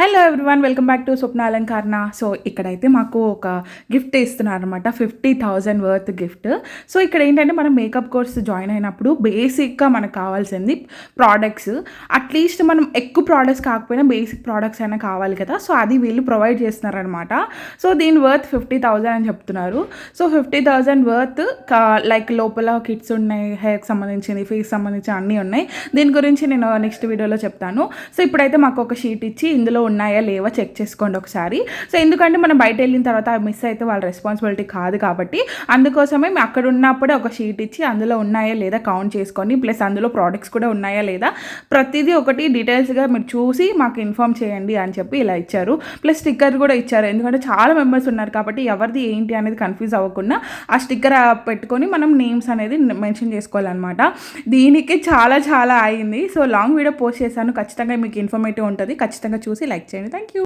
Hello everyone, welcome back to Swapna Alankarana. So ఇక్కడైతే మాకు ఒక గిఫ్ట్ ఇస్తున్నారనమాట, 50,000 వర్త్ గిఫ్ట్. సో ఇక్కడ ఏంటంటే మనం మేకప్ కోర్స్ జాయిన్ అయినప్పుడు బేసిక్గా మనకు కావాల్సింది ప్రోడక్ట్స్. అట్లీస్ట్ మనం ఎక్కువ ప్రోడక్ట్స్ కాకపోయినా బేసిక్ ప్రోడక్ట్స్ అయినా కావాలి కదా. సో అది వీళ్ళు ప్రొవైడ్ చేస్తున్నారనమాట. సో దీని వర్త్ 50,000 అని చెప్తున్నారు. సో 50,000 వర్త్ లైక్ లోపల కిట్స్ ఉన్నాయి, హెయిర్కి సంబంధించింది, ఫేస్ సంబంధించి అన్నీ ఉన్నాయి. దీని గురించి నేను నెక్స్ట్ వీడియోలో చెప్తాను. సో ఇప్పుడైతే మాకు ఒక షీట్ ఇచ్చి ఇందులో ఉన్నాయా లేవా చెక్ చేసుకోండి ఒకసారి. సో ఎందుకంటే మనం బయట వెళ్ళిన తర్వాత మిస్ అయితే వాళ్ళ రెస్పాన్సిబిలిటీ కాదు కాబట్టి అందుకోసమే మేము అక్కడ ఉన్నప్పుడే ఒక షీట్ ఇచ్చి అందులో ఉన్నాయా లేదా కౌంట్ చేసుకొని, ప్లస్ అందులో ప్రోడక్ట్స్ కూడా ఉన్నాయా లేదా ప్రతిదీ ఒకటి డీటెయిల్స్గా మీరు చూసి మాకు ఇన్ఫామ్ చేయండి అని చెప్పి ఇలా ఇచ్చారు. ప్లస్ స్టిక్కర్ కూడా ఇచ్చారు, ఎందుకంటే చాలా మెంబర్స్ ఉన్నారు కాబట్టి ఎవరిది ఏంటి అనేది కన్ఫ్యూజ్ అవ్వకుండా ఆ స్టిక్కర్ పెట్టుకొని మనం నేమ్స్ అనేది మెన్షన్ చేసుకోవాలన్నమాట. దీనికి చాలా అయింది. సో లాంగ్ వీడియో పోస్ట్ చేశాను, ఖచ్చితంగా మీకు ఇన్ఫర్మేటివ్ ఉంటుంది, ఖచ్చితంగా చూసి లైక్ చేయండి. Thank you.